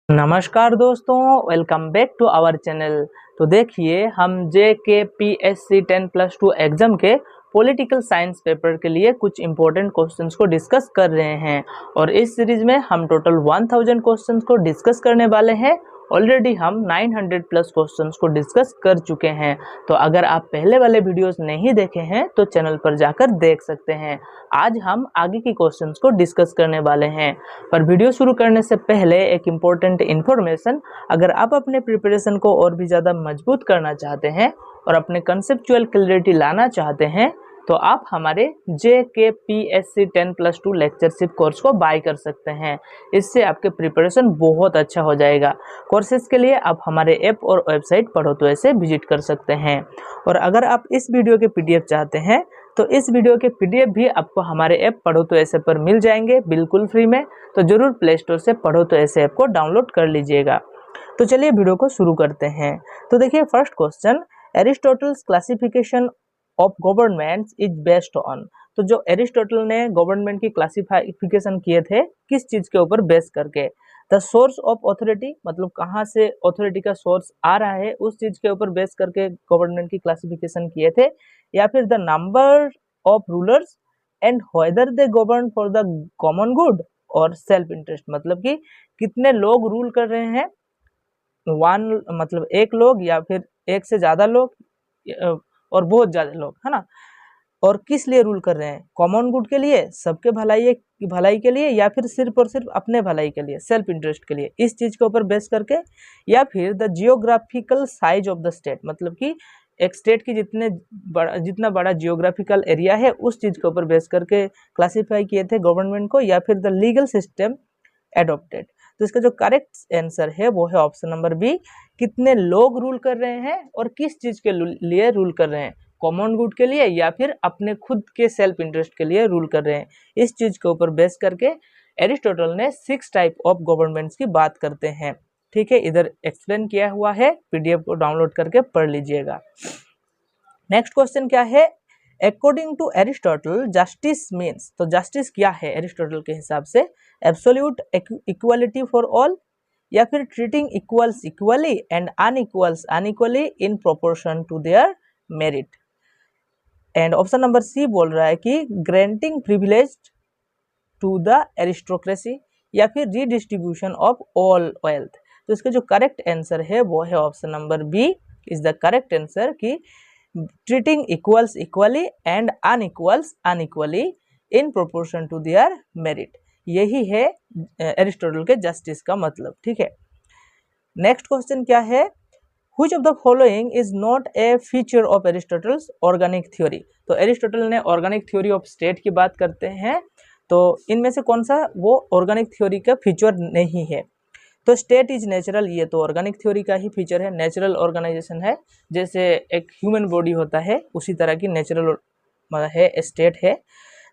नमस्कार दोस्तों, welcome back to our channel. तो देखिए, हम JKPSC 10+2 एग्जाम के पॉलिटिकल साइंस पेपर के लिए कुछ इंपॉर्टेंट क्वेश्चंस को डिस्कस कर रहे हैं और इस सीरीज में हम टोटल 1000 क्वेश्चंस को डिस्कस करने वाले हैं। ऑलरेडी हम 900 प्लस क्वेश्चंस को डिस्कस कर चुके हैं। तो अगर आप पहले वाले वीडियोस नहीं देखे हैं तो चैनल पर जाकर देख सकते हैं। आज हम आगे की क्वेश्चंस को डिस्कस करने वाले हैं। पर वीडियो शुरू करने से पहले एक इम्पोर्टेंट इन्फॉर्मेशन, अगर आप अपने प्रिपरेशन को और भी ज़्यादा मजबूत करना चाहते हैं और अपने कंसेप्चुअल क्लैरिटी लाना चाहते हैं तो आप हमारे JKPSC 10+2 लेक्चरशिप कोर्स को बाय कर सकते हैं। इससे आपके प्रिपरेशन बहुत अच्छा हो जाएगा। कोर्सेज के लिए आप हमारे ऐप और वेबसाइट पढ़ो तो ऐसे विजिट कर सकते हैं। और अगर आप इस वीडियो के PDF चाहते हैं तो इस वीडियो के PDF भी आपको हमारे ऐप पढ़ो तो ऐसे पर मिल जाएंगे बिल्कुल फ्री में। तो जरूर प्ले स्टोर से पढ़ो तो ऐसे ऐप को डाउनलोड कर लीजिएगा। तो चलिए वीडियो को शुरू करते हैं। तो देखिए, first question, Aristotle's classification of governments is based on. तो जो एरिस्टोटल ने गवर्नमेंट की क्लासिफिकेशन किए थे किस चीज के ऊपर बेस करके? द सोर्स ऑफ ऑथोरिटी, मतलब कहाँ से ऑथोरिटी का सोर्स आ रहा है उस चीज के ऊपर बेस करके गवर्नमेंट की क्लासिफिकेशन किए थे, या फिर the number of rulers and whether they govern for the common good और सेल्फ इंटरेस्ट, मतलब कि कितने लोग रूल कर रहे हैं, वन मतलब एक लोग या फिर एक से ज्यादा लोग और बहुत ज्यादा लोग, है ना। और किस लिए रूल कर रहे हैं? कॉमन गुड के लिए, सबके भलाई के लिए, या फिर सिर्फ और सिर्फ अपने भलाई के लिए, सेल्फ इंटरेस्ट के लिए, इस चीज के ऊपर बेस करके। या फिर the geographical size of the state, मतलब कि एक स्टेट की जितना बड़ा जियोग्राफिकल एरिया है उस चीज के ऊपर बेस करके क्लासिफाई किए थे गवर्नमेंट को। या फिर द लीगल सिस्टम एडॉप्टेड। तो इसका जो करेक्ट आंसर है वो है ऑप्शन नंबर बी, कितने लोग रूल कर रहे हैं और किस चीज के लिए रूल कर रहे हैं, कॉमन गुड के लिए या फिर अपने खुद के सेल्फ इंटरेस्ट के लिए रूल कर रहे हैं। इस चीज के ऊपर बेस करके एरिस्टोटल ने 6 टाइप ऑफ गवर्नमेंट्स की बात करते हैं। ठीक है, इधर एक्सप्लेन किया हुआ है, PDF को डाउनलोड करके पढ़ लीजिएगा। नेक्स्ट क्वेश्चन क्या है? According to Aristotle justice means. तो जस्टिस क्या है एरिस्टोटल के हिसाब से? एब्सोल्यूट इक्वालिटी फॉर ऑल, या फिर treating equals equally and unequals unequally in proportion to their merit. And option number C बोल रहा है कि granting privilege to the aristocracy, या फिर रीडिस्ट्रीब्यूशन ऑफ ऑल वेल्थ। तो इसका जो करेक्ट आंसर है वो है option number B is the correct answer, कि treating equals equally and unequals unequally in proportion to their merit. यही है एरिस्टोटल के जस्टिस का मतलब। ठीक है, नेक्स्ट क्वेश्चन क्या है? Which of the following is not a feature of Aristotle's organic theory? तो एरिस्टोटल ने ऑर्गेनिक थ्योरी ऑफ स्टेट की बात करते हैं, तो इनमें से कौन सा वो ऑर्गेनिक थ्योरी का फीचर नहीं है? तो स्टेट इज नेचुरल, ये तो ऑर्गेनिक थ्योरी का ही फीचर है, नेचुरल ऑर्गेनाइजेशन है। जैसे एक ह्यूमन बॉडी होता है उसी तरह की नेचुरल है स्टेट है।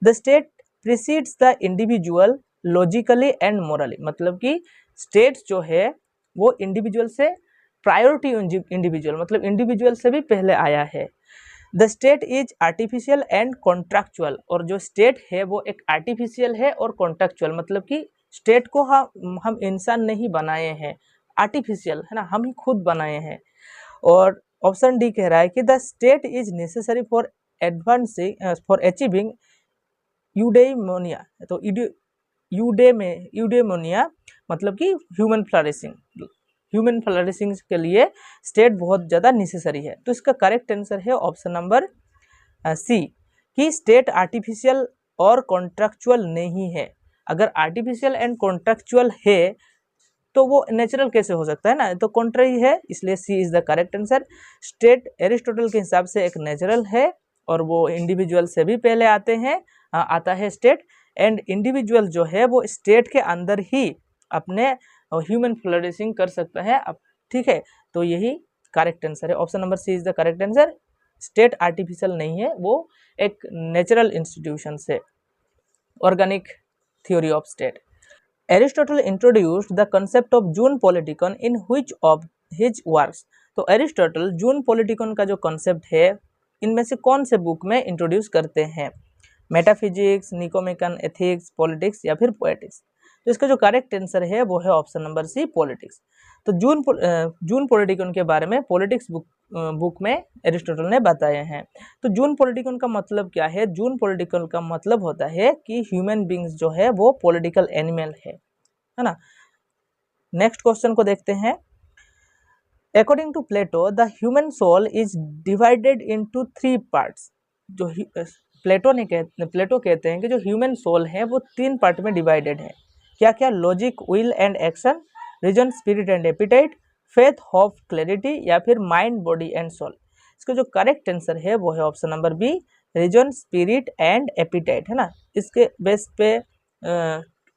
The state precedes the individual logically and morally, मतलब कि स्टेट जो है वो इंडिविजुअल से प्रायोरिटी इंडिविजुअल, मतलब इंडिविजुअल से भी पहले आया है। The state is artificial and contractual, और जो स्टेट है वो एक आर्टिफिशियल है और कॉन्ट्रैक्चुअल, मतलब कि स्टेट को हम इंसान नहीं बनाए हैं, आर्टिफिशियल है ना, हम ही खुद बनाए हैं। और ऑप्शन डी कह रहा है कि the state is necessary for advancing for achieving eudaimonia. तो यूडेमोनिया मतलब कि ह्यूमन फ्लरिशिंग के लिए स्टेट बहुत ज़्यादा नेसेसरी है। तो इसका करेक्ट आंसर है ऑप्शन नंबर सी, कि स्टेट आर्टिफिशियल और कॉन्ट्रैक्चुअल नहीं है। अगर आर्टिफिशियल एंड कॉन्ट्रैक्चुअल है तो वो नेचुरल कैसे हो सकता है ना, तो कॉन्ट्ररी है, इसलिए C is the correct answer. State Aristotle के हिसाब से एक नेचुरल है और वो इंडिविजुअल से भी पहले आता है स्टेट, एंड इंडिविजुअल जो है वो स्टेट के अंदर ही अपने ह्यूमन फ्लरिशिंग कर सकता है। अब ठीक है, तो यही करेक्ट आंसर है, option number C is the correct answer. State artificial नहीं है, वो एक नेचुरल इंस्टीट्यूशन से, organic theory of state. Aristotle introduced the concept of zoon politikon in which of his works. तो एरिस्टोटल जून पॉलिटिकन का जो concept है इनमें से कौन से बुक में इंट्रोड्यूस करते हैं? मेटाफिजिक्स, निकोमेकन, एथिक्स, पॉलिटिक्स या फिर पोएटिक्स। तो इसका जो करेक्ट आंसर है वो है ऑप्शन नंबर सी, पॉलिटिक्स। तो जून पॉलिटिकन के बारे में पॉलिटिक्स बुक में एरिस्टोटल ने बताए हैं। तो जून पॉलिटिकन का मतलब क्या है? जून पॉलिटिकल का मतलब होता है कि ह्यूमन बींग्स जो है वो पॉलिटिकल एनिमल है ना। नेक्स्ट क्वेश्चन को देखते हैं। According to Plato the human soul is divided into 3 parts. जो प्लेटो कहते हैं कि जो ह्यूमन सोल है वो 3 पार्ट में डिवाइडेड है। क्या क्या? Logic, will and action, reason, spirit and appetite, faith, hope, clarity, या फिर माइंड, बॉडी एंड सोल। इसका जो करेक्ट आंसर है वो है option number B, reason, spirit and appetite, है ना। इसके बेस पे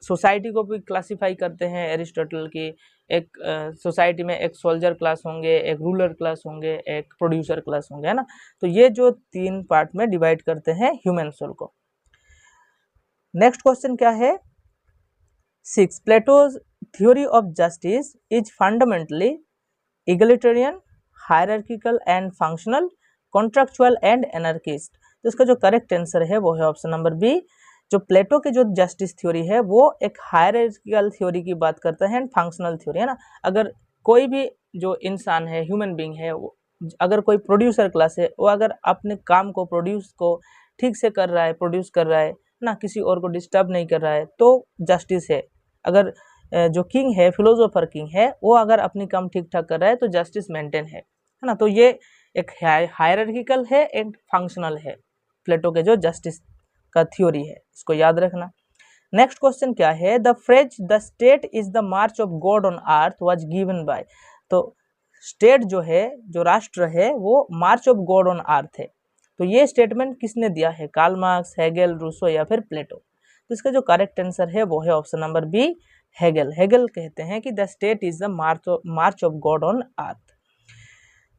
सोसाइटी को भी क्लासिफाई करते हैं एरिस्टोटल की। एक सोसाइटी में एक सोल्जर क्लास होंगे, एक रूलर क्लास होंगे, एक प्रोड्यूसर क्लास होंगे, है ना। तो ये जो 3 पार्ट में डिवाइड करते हैं ह्यूमन सोल को। नेक्स्ट क्वेश्चन क्या है? 6 Plato's theory of justice is fundamentally egalitarian, hierarchical and functional, contractual and anarchist. तो इसका जो करेक्ट आंसर है वो है ऑप्शन नंबर बी। जो प्लेटो के जो जस्टिस थ्योरी है वो एक हायरार्किकल थ्योरी की बात करता है एंड फंक्शनल थ्योरी, है ना। अगर कोई भी जो इंसान है, ह्यूमन बीइंग है, वो अगर कोई प्रोड्यूसर क्लास है, वो अगर अपने काम को प्रोड्यूस को ठीक से कर रहा है, प्रोड्यूस कर रहा है ना, किसी और को डिस्टर्ब नहीं कर रहा है, तो जस्टिस है। अगर जो किंग है, फिलोसोफर किंग है, वो अगर अपनी काम ठीक ठाक कर रहा है तो जस्टिस मेंटेन है ना। तो ये एक हायरार्किकल है एंड फंक्शनल है प्लेटो के जो जस्टिस का थ्योरी है, इसको याद रखना। नेक्स्ट क्वेश्चन क्या है? The phrase the state is the march of God on earth was given by. तो स्टेट जो है, जो राष्ट्र है, वो मार्च ऑफ गॉड ऑन अर्थ है। तो ये स्टेटमेंट किसने दिया है? कार्ल मार्क्स, हेगेल, रूसो या फिर प्लेटो। तो इसका जो करेक्ट आंसर है वो है option number B, Hegel. Hegel कहते हैं कि the state is the march of God on earth.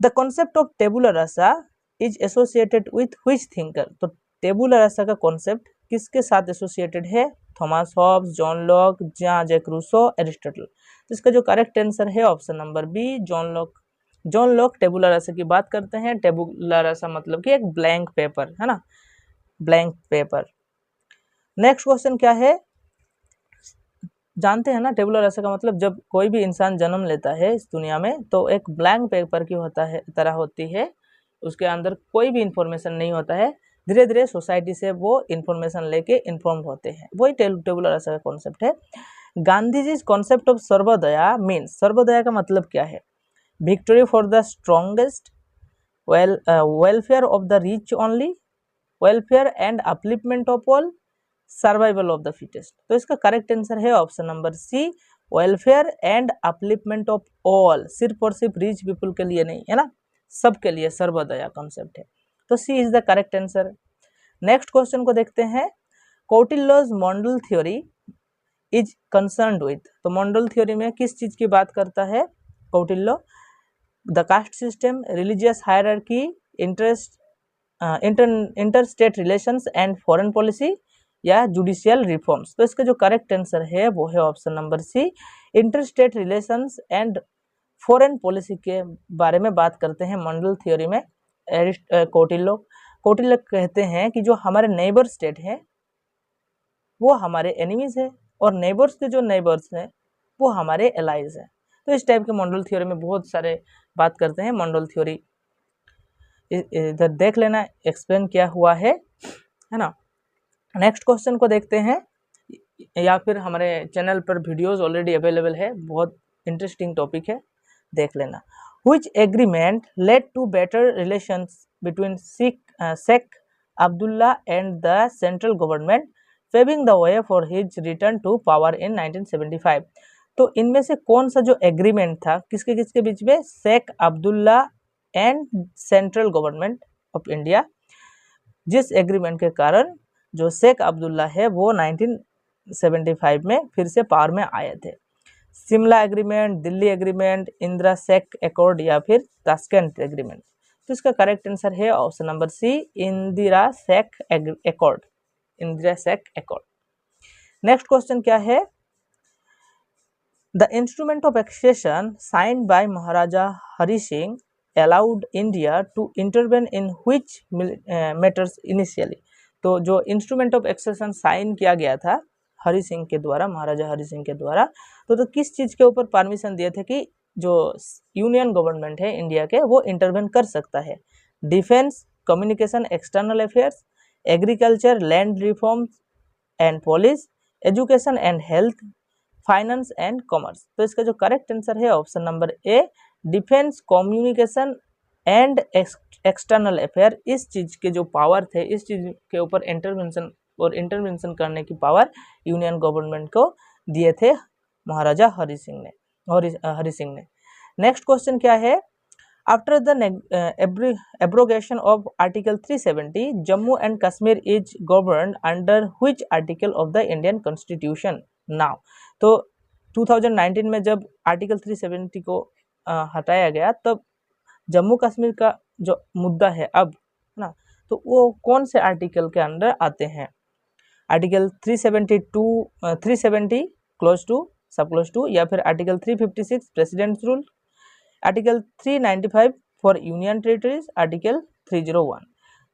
The concept of tabula rasa is associated with which thinker. तो टेबुला रासा का कॉन्सेप्ट किसके साथ एसोसिएटेड है? Thomas Hobbes, John Locke, John Jacques Rousseau, Aristotle. तो इसका जो correct answer है option number B, John Locke. John Locke tabula rasa की बात करते हैं। टेबुला रासा मतलब कि एक ब्लैंक पेपर, है ना, ब्लैंक पेपर। नेक्स्ट क्वेश्चन क्या है? जानते हैं ना टेबुला रासा का मतलब? जब कोई भी इंसान जन्म लेता है इस दुनिया में तो एक ब्लैंक पेपर की होता है, तरह होती है, उसके अंदर कोई भी इंफॉर्मेशन नहीं होता है। धीरे धीरे सोसाइटी से वो इंफॉर्मेशन लेके इन्फॉर्म होते हैं, वही टेबुला रासा का कॉन्सेप्ट है। Gandhi ji concept of Sarvodaya means, Sarvodaya का मतलब क्या है? Victory for the strongest, welfare of the rich only, welfare and upliftment of all, survival of the fittest. तो इसका करेक्ट आंसर है option number C, welfare and upliftment of all. सिर्फ और सिर्फ रिच पीपल के लिए नहीं, है ना, सबके लिए सर्वोदया कॉन्सेप्ट है। तो C is the correct answer. Next question को देखते हैं। Kautilya's model theory is concerned with. तो मॉडल थ्योरी में किस चीज की बात करता है Kautilya? The caste system, religious hierarchy, interstate relations and foreign policy, या जुडिशियल रिफॉर्म्स। तो इसका जो करेक्ट आंसर है वो है option number C, interstate relations and foreign policy के बारे में बात करते हैं मॉडल थ्योरी में कौटिल्य कहते हैं कि जो हमारे नेबर स्टेट है वो हमारे एनिमीज है, और नेबर्स के जो नेबर्स हैं वो हमारे एलाइज हैं। तो इस टाइप के मॉडल थ्योरी में बहुत सारे बात करते हैं। मॉडल थ्योरी इधर देख लेना, एक्सप्लेन किया हुआ है ना। नेक्स्ट क्वेश्चन को देखते हैं, या फिर हमारे चैनल पर वीडियोस ऑलरेडी अवेलेबल है, बहुत इंटरेस्टिंग टॉपिक है, देख लेना। Which agreement led to better relations between Sheikh Abdullah and the central government, paving the way for his return to power in 1975? तो इनमें से कौन सा जो एग्रीमेंट था किसके किसके बीच में? Sheikh Abdullah and central government of India, जिस एग्रीमेंट के कारण जो शेख अब्दुल्ला है वो 1975 में फिर से पावर में आए थे। Shimla agreement, Delhi agreement, Indira Sheikh accord, या फिर ताशकंद एग्रीमेंट। तो इसका करेक्ट आंसर है option number C, Indira Sheikh accord, Indira Sheikh accord. Next question क्या है? The instrument of accession signed by Maharaja Hari Singh allowed India to intervene in which matters initially? तो जो इंस्ट्रूमेंट ऑफ एक्सेशन साइन किया गया था हरि सिंह के द्वारा, महाराजा हरि सिंह के द्वारा। तो किस चीज़ के ऊपर परमिशन दिए थे कि जो यूनियन गवर्नमेंट है इंडिया के वो इंटरवेन कर सकता है? Defence, communication, external affairs, agriculture, land reforms and police, education and health, finance and commerce. तो इसका जो करेक्ट आंसर है option number A, defence, communication and external affair. इस चीज के जो पावर थे, इस चीज के ऊपर इंटरवेंशन करने की पावर यूनियन गवर्नमेंट को दिए थे महाराजा हरि सिंह ने। नेक्स्ट क्वेश्चन क्या है? After the abrogation of article 370, Jammu and Kashmir is governed under which article of the Indian constitution now? तो 2019 में जब आर्टिकल 370 को हटाया गया, तब जम्मू कश्मीर का जो मुद्दा है अब ना, तो वो कौन से आर्टिकल के अंडर आते हैं? आर्टिकल 370 क्लोज टू, सब क्लोज टू, या फिर article 356 presidents rule, article 395 for union territories, article 301।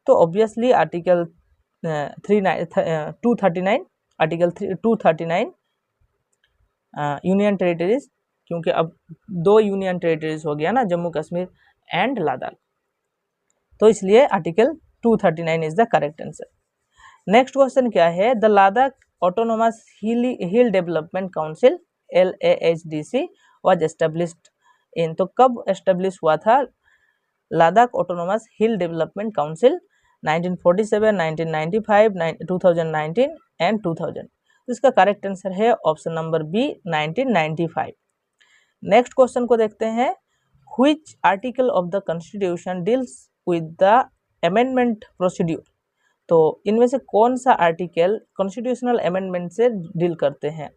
तो obviously article 239, article 239 union territories, क्योंकि अब 2 यूनियन टेरिटरीज हो गया ना, जम्मू कश्मीर एंड लद्दाख, तो इसलिए article 239 is the correct answer. Next question क्या है? The Ladakh autonomous hill development council LAHDC was established in. तो कब एस्टेब्लिश हुआ था Ladakh autonomous hill development council? 1947, 1995, 2019 and 2000। तो इसका करेक्ट आंसर है option number B, 1995। Next question को देखते हैं। Which article of the constitution deals with the amendment procedure? तो इनमें से कौन सा आर्टिकल कॉन्स्टिट्यूशनल अमेंडमेंट से डील करता है?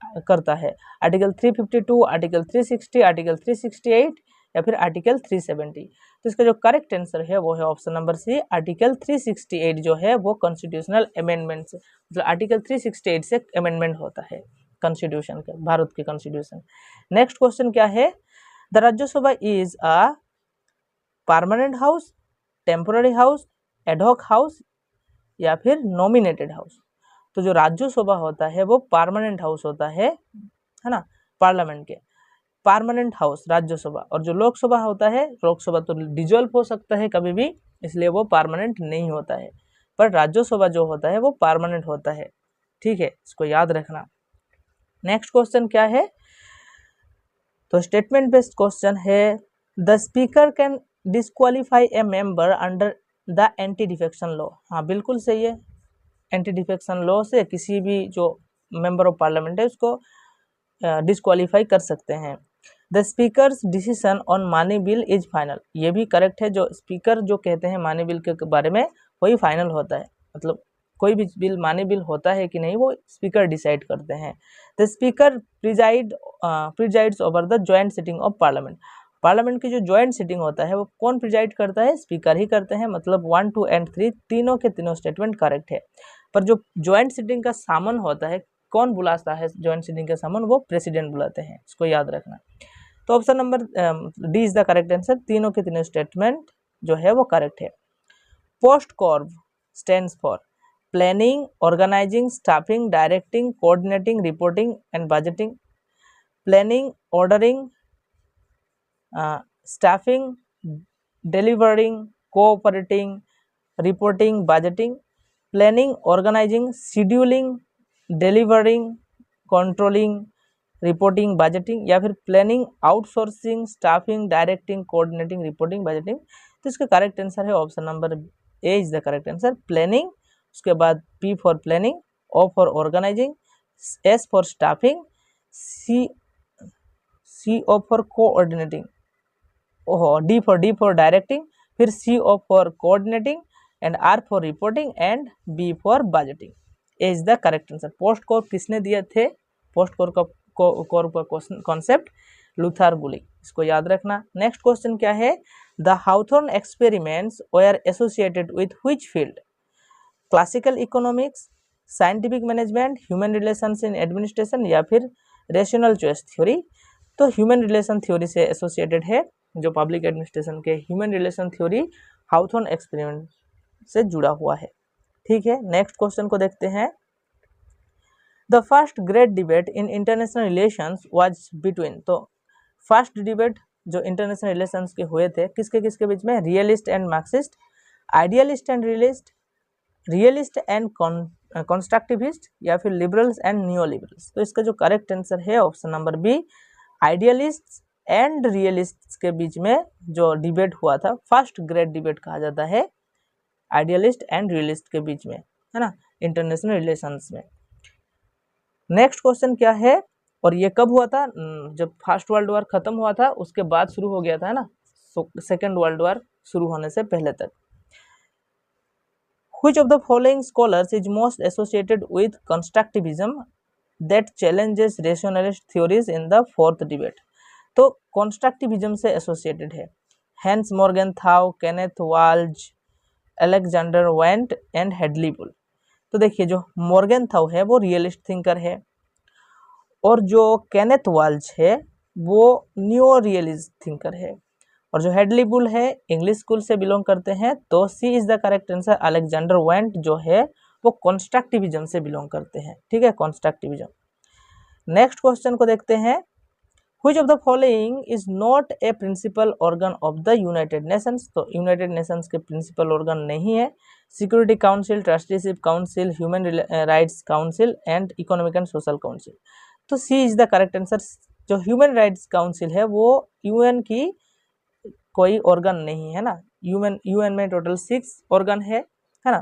आर्टिकल 352, आर्टिकल 360, आर्टिकल 368 या फिर आर्टिकल 370? तो इसका जो करेक्ट आंसर है वो है ऑप्शन नंबर सी, आर्टिकल 368 जो है वो कॉन्स्टिट्यूशनल अमेंडमेंट से, मतलब आर्टिकल 368 से अमेंडमेंट होता है कॉन्स्टिट्यूशन के, भारत के कॉन्स्टिट्यूशन। नेक्स्ट क्वेश्चन क्या है? The Rajya Sabha is a permanent house, temporary house, ad hoc house या फिर नॉमिनेटेड हाउस? तो जो राज्यसभा होता है वो परमानेंट हाउस होता है ना, पार्लियामेंट के परमानेंट हाउस राज्यसभा। और जो लोकसभा होता है, लोकसभा तो डिजोल्व हो सकता है कभी भी, इसलिए वो परमानेंट नहीं होता है, पर राज्यसभा जो होता है वो परमानेंट होता है। ठीक है, इसको याद रखना। नेक्स्ट क्वेश्चन क्या है? तो स्टेटमेंट बेस्ड क्वेश्चन है। The speaker can disqualify A member under the anti defection law. हाँ, बिल्कुल सही है। एंटी डिफेक्शन लॉ से किसी भी जो मेंबर ऑफ पार्लियामेंट है उसको डिस्क्वालीफाई कर सकते हैं। The speakers decision on money bill is final. ये भी करेक्ट है, जो स्पीकर जो कहते हैं मनी बिल के बारे में वही फाइनल होता है, मतलब कोई भी बिल मनी बिल होता है कि नहीं वो स्पीकर डिसाइड करते हैं। The speaker presides over the joint sitting of parliament. Parliament की जो जॉइंट सिटिंग होता है वो कौन प्रिजाइड करता है? स्पीकर ही करते हैं। मतलब 1, 2 एंड 3 तीनों के तीनों स्टेटमेंट करेक्ट है। पर जो जॉइंट सिटिंग का सामन होता है, कौन बुलाता है जॉइंट सिटिंग का सामन? वो प्रेसिडेंट बुलाते हैं, इसको याद रखना। तो option number D is the correct answer. तीनों के तीनों स्टेटमेंट जो है वो करेक्ट है। POSDCORB stands for planning, organising, staffing, directing, coordinating, reporting and budgeting. Planning, ordering, staffing, delivering, cooperating, reporting, budgeting. Planning, organising, scheduling, delivering, controlling, reporting, budgeting, या फिर planning, outsourcing, staffing, directing, coordinating, reporting, budgeting. तो इसका correct answer है option number A is the correct answer, planning. उसके बाद P for planning, O for organising, S for staffing, C O for coordinating, ओहो D for directing, फिर C O for coordinating and R for reporting and B for budgeting. A is the correct answer. POSDCORB किसने दिए थे? POSDCORB का concept Luther Gulick, इसको याद रखना। Next question क्या है? The Hawthorne experiments were associated with which field? Classical economics, scientific management, human relations in administration या फिर रेशनल चॉइस थ्योरी। तो ह्यूमन रिलेशन थ्योरी से एसोसिएटेड है, जो पब्लिक एडमिनिस्ट्रेशन के ह्यूमन रिलेशन थ्योरी हाउथॉर्न एक्सपेरिमेंट से जुड़ा हुआ है। ठीक है, नेक्स्ट क्वेश्चन को देखते हैं। The first great debate in international relations was between, तो फर्स्ट डिबेट जो इंटरनेशनल रिलेशंस के हुए थे किसके किसके बीच में, realist and Marxist, idealist and realist, realist and constructivist, या फिर लिबरल्स एंड न्यू लिबरल्स। तो इसका जो करेक्ट आंसर है option number B, idealist and realist के बीच में जो डिबेट हुआ था, फर्स्ट ग्रेट डिबेट कहा जाता है आइडियलिस्ट एंड रियलिस्ट के बीच में, है ना, इंटरनेशनल रिलेशंस में। नेक्स्ट क्वेश्चन क्या है, और ये कब हुआ था, जब फर्स्ट वर्ल्ड वॉर खत्म हुआ था उसके बाद शुरू हो गया था, है ना, सेकेंड वर्ल्ड वॉर शुरू होने से पहले तक। Which of the following scholars is most associated with constructivism that challenges rationalist theories in the fourth debate? तो constructivism से associated है Hans Morgenthau, Kenneth Waltz, Alexander Wendt and Hedley Bull. तो देखिए जो मॉर्गेनथाउ है वो रियलिस्ट थिंकर है, और जो केनेथ वाल्ज है वो न्यू रियलिस्ट थिंकर है, और जो हेडली बुल है इंग्लिश स्कूल से बिलोंग करते हैं। तो C is the correct answer. Alexander Wendt जो है वो कॉन्स्ट्रक्टिविज्म से बिलोंग करते हैं, ठीक है, कॉन्स्ट्रक्टिविज्म। नेक्स्ट क्वेश्चन को देखते हैं, which of the following is not a principal organ of the United Nations? तो यूनाइटेड नेशंस के प्रिंसिपल ऑर्गन नहीं है, security council, trusteeship council, human rights council and economic and social council. तो C is the correct answer. जो human rights council है वो UN की कोई ऑर्गन नहीं है ना, यूएन में टोटल 6 ऑर्गन है ना,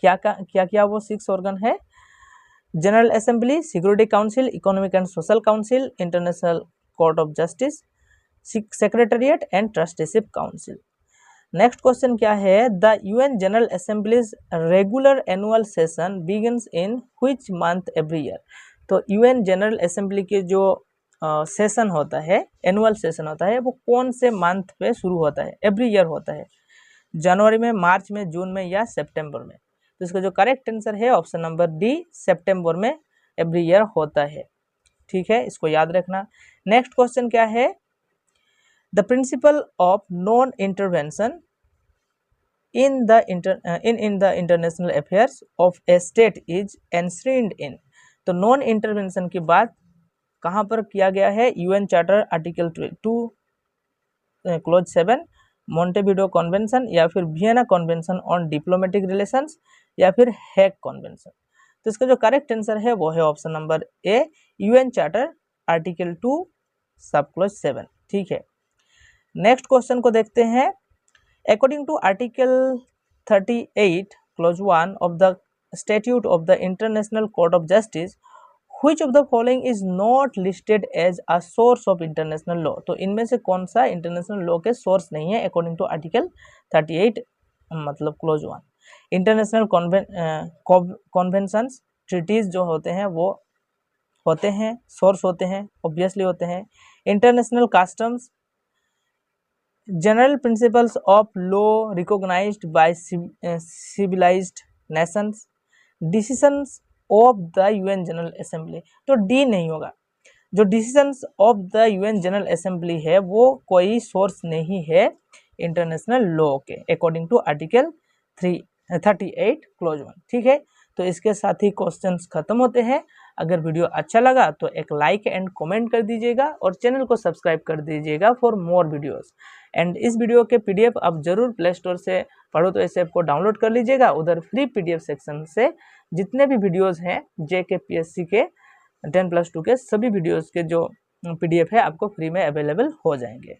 क्या वो 6 ऑर्गन है, general assembly, security council, economic and social council, international court of justice, secretariat and trusteeship council. Next question क्या है, the UN general assemblies regular annual session begins in which month every year? तो UN general assembly के जो session होता है, annual session होता है, वो कौन से मंथ पे शुरू होता है, एवरी ईयर होता है, जनवरी में, मार्च में, जून में या सितंबर में? तो इसका जो करेक्ट आंसर है ऑप्शन नंबर डी, सितंबर में एवरी ईयर होता है, ठीक है, इसको याद रखना। नेक्स्ट क्वेश्चन क्या है, the principle of non intervention in the international affairs of a state is enshrined in. तो नॉन इंटरवेंशन की बात कहाँ पर किया गया है, UN charter article 2 clause 7, Montevideo convention, या फिर Vienna convention on diplomatic relations, या फिर हैग कन्वेंशन। तो इसका जो करेक्ट आंसर है वो है ऑप्शन नंबर ए, यूएन चार्टर आर्टिकल 2 सब क्लोज 7, ठीक है। नेक्स्ट क्वेश्चन को देखते हैं, according to article 38 clause 1 of the statute of the international court of justice, which of the following is not listed as a source of international law? तो इनमें से कौन सा इंटरनेशनल लॉ के सोर्स नहीं है अकॉर्डिंग टू आर्टिकल 38 मतलब close 1? International कॉन्वेंशंस, treaties जो होते हैं वो होते हैं, सोर्स होते हैं, ऑब्वियसली होते हैं। International customs, general principles of law recognised by civilised nations, decisions of the UN general assembly. तो डी नहीं होगा, जो decisions of the UN general assembly है वो कोई सोर्स नहीं है इंटरनेशनल लॉ के अकॉर्डिंग टू आर्टिकल 38 क्लोज 1, ठीक है। तो इसके साथ ही क्वेश्चंस खत्म होते हैं। अगर वीडियो अच्छा लगा तो एक लाइक एंड कमेंट कर दीजिएगा और चैनल को सब्सक्राइब कर दीजिएगा फॉर मोर वीडियोस। एंड इस वीडियो के पीडीएफ आप जरूर प्ले स्टोर से पढ़ो तो इसे आपको डाउनलोड कर लीजिएगा, उधर फ्री पीडीएफ सेक्शन से जितने भी वीडियोस हैं जेके पीएससी के 10+2 के सभी वीडियोस के जो पीडीएफ है आपको फ्री में अवेलेबल हो जाएंगे।